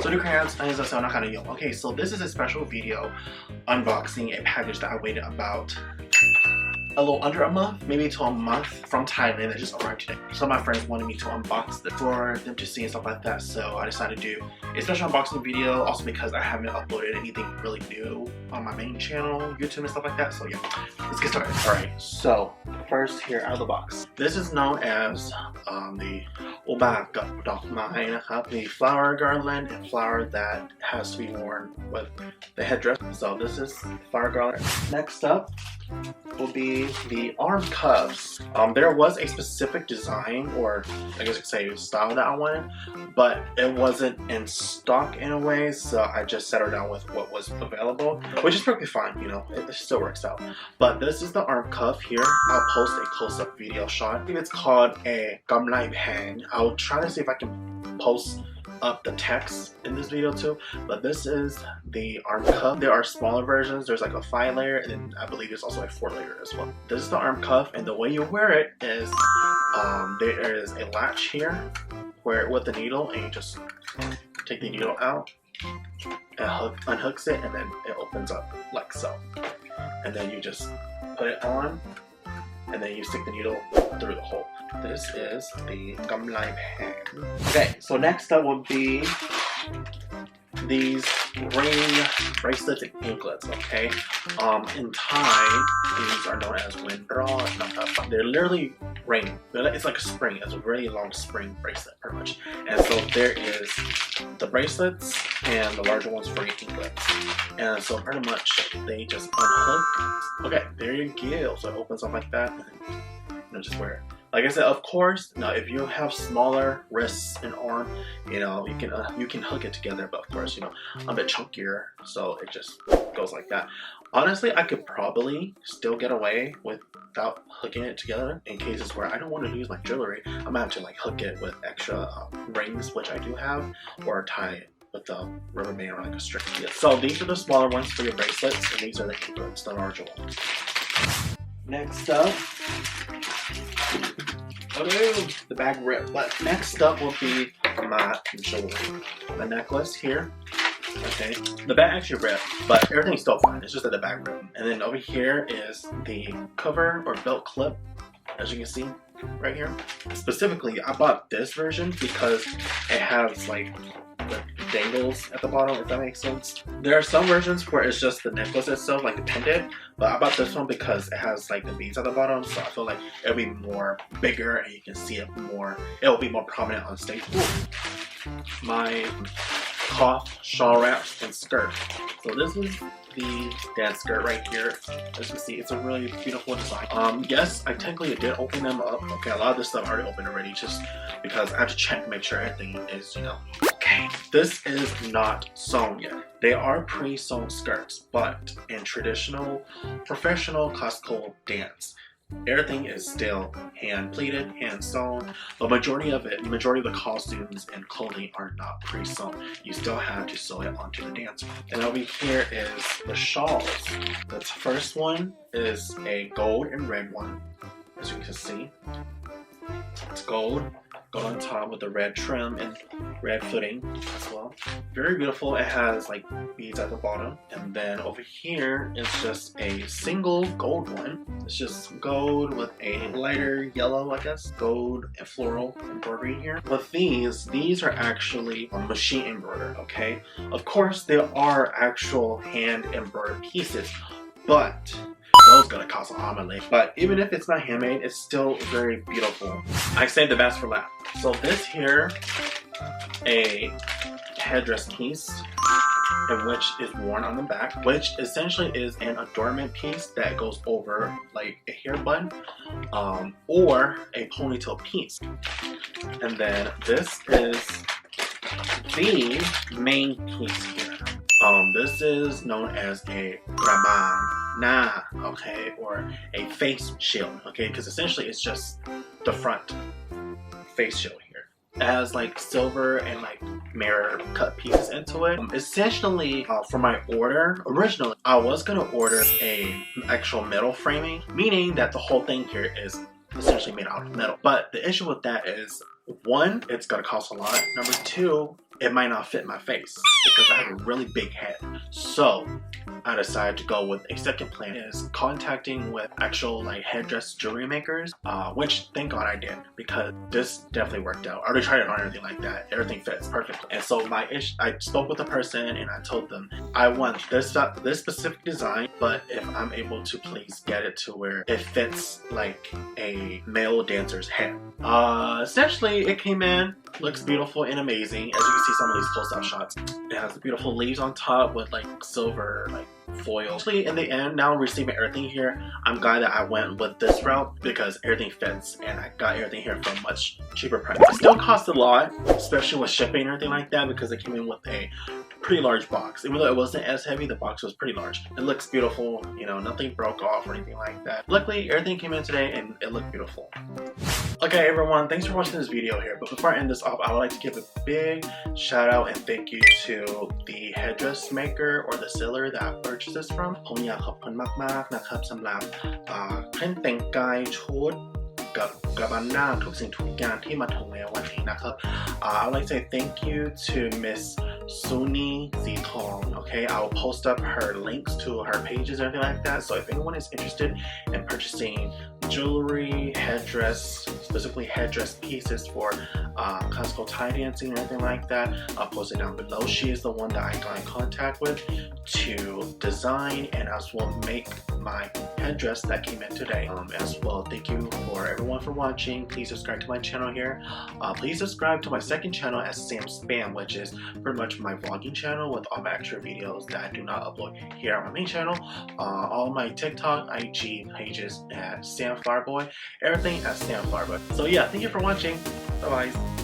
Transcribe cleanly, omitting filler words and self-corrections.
So the crayons is also not kind of young. Okay, so this is a special video unboxing a package that I waited about a little under a month, maybe to a month from Thailand that just arrived today. So my friends wanted me to unbox it for them to see and stuff like that. So I decided to do a special unboxing video, also because I haven't uploaded anything really new on my main channel, YouTube and stuff like that. So yeah, let's get started. Alright, so first here out of the box. This is known as the Oba Gat Dok Mai Nakap, the flower garland and flower that has to be worn with the headdress. So this is flower garland. Next up will be the arm cuffs. There was a specific design, or I guess you could say style, that I wanted, but it wasn't in stock in a way, so I just settled down with what was available, which is perfectly fine, you know, it still works out. But this is the arm cuff here. I'll post a close-up video shot. I think it's called a Gamlai Pan. I'll try to see if I can post up the text in this video too, but this is the arm cuff. There are smaller versions. There's like a 5-layer, and then I believe there's also a 4-layer as well. This is the arm cuff, and the way you wear it is there is a latch here where with the needle, and you just take the needle out and unhooks it, and then it opens up like so, and then you just put it on, and then you stick the needle through the hole. This is the Gamlai Pan. Okay, so next up will be these ring bracelets and anklets, okay? In Thai, these are known as Windra. They're literally ring. It's like a spring. It's a really long spring bracelet, pretty much. And so there is the bracelets and the larger ones for your anklets. And so pretty much they just unhook. Okay, there you go. So it opens up like that, and then just wear it. Like I said, of course, now if you have smaller wrists and arm, you know, you can hook it together. But of course, you know, I'm a bit chunkier, so it just goes like that. Honestly, I could probably still get away without hooking it together in cases where I don't want to use my jewelry. I'm gonna have to like hook it with extra rings, which I do have, or tie it with the rubber band or like a string. Yeah. So these are the smaller ones for your bracelets, and these are the anklets, the larger ones. Next up, the bag rip. But next up will be my jewelry. The necklace here. Okay, the bag actually ripped, but everything's still fine. It's just that the bag ripped. And then over here is the cover or belt clip, as you can see right here. Specifically, I bought this version because it has like the dangles at the bottom, if that makes sense. There are some versions where it's just the necklace itself, like the pendant, but I bought this one because it has like the beads at the bottom, so I feel like it'll be more bigger and you can see it more. It'll be more prominent on stage. My cloth shawl wraps and skirt. So this is the dance skirt right here. As you can see, it's a really beautiful design. Yes, I technically did open them up. Okay, a lot of this stuff I already opened already, just because I have to check to make sure everything is, you know, okay. This is not sewn yet. They are pre-sewn skirts, but in traditional, professional, classical dance, everything is still hand pleated, hand sewn. The majority of the costumes and clothing are not pre-sewn. You still have to sew it onto the dancer. And over here is the shawls. The first one is a gold and red one, as you can see. It's gold on top with the red trim and red footing as well. Very beautiful. It has like beads at the bottom, and then over here is just a single gold one. It's just gold with a lighter yellow, I guess, gold and floral embroidery here. With these are actually a machine embroidered. Okay, of course there are actual hand embroidered pieces, but those gonna cost an arm and leg. But even if it's not handmade, it's still very beautiful. I saved the best for last. So this here, a headdress piece, in which is worn on the back, which essentially is an adornment piece that goes over like a hair bun or a ponytail piece. And then this is the main piece here. This is known as a Ramana, okay, or a face shield, okay, because essentially it's just the front face shield here. It has like silver and like mirror cut pieces into it. Essentially, for my order, originally I was gonna order a actual metal framing, meaning that the whole thing here is essentially made out of metal. But the issue with that is, one, it's gonna cost a lot. Number two, it might not fit my face because I have a really big head. So I decided to go with a second plan, is contacting with actual like headdress jewelry makers, which thank God I did, because this definitely worked out. I already tried it on everything like that. Everything fits perfectly. And so I spoke with a person and I told them I want this specific design, but if I'm able to please get it to where it fits like a male dancer's hair. Essentially it came in, looks beautiful and amazing. As you can see some of these close-up shots, it has the beautiful leaves on top with like silver like foil. Actually in the end, now receiving everything here, I'm glad that I went with this route because everything fits and I got everything here for a much cheaper price. It still cost a lot, especially with shipping and everything like that, because it came in with a pretty large box. Even though it wasn't as heavy, the box was pretty large. It looks beautiful, you know, nothing broke off or anything like that. Luckily everything came in today and it looked beautiful. Okay everyone, thanks for watching this video here, but before I end this off, I would like to give a big shout out and thank you to the headdress maker or the seller that I purchased this from. ผมอยากขอบคุณมากๆนะครับสำหรับเครื่องแต่งกายชุดกับกระบันหน้าทุกสิ่งทุกอย่างที่มาถึงในวันนี้นะครับ I would like to say thank you to Miss SUNEE SRITHONG. Okay, I'll post up her links to her pages and everything like that. So if anyone is interested in purchasing jewelry, headdress, specifically headdress pieces for classical Thai dancing and everything like that, I'll post it down below. She is the one that I got in contact with to design and as well make my headdress that came in today. As well, thank you for everyone for watching. Please subscribe to my channel here. Please subscribe to my second channel as Sam Spam, which is pretty much my vlogging channel with all my extra videos that I do not upload here on my main channel. All my TikTok, IG pages at Sam Flowerboy, everything at Sam Flowerboy. So yeah, thank you for watching. Bye bye.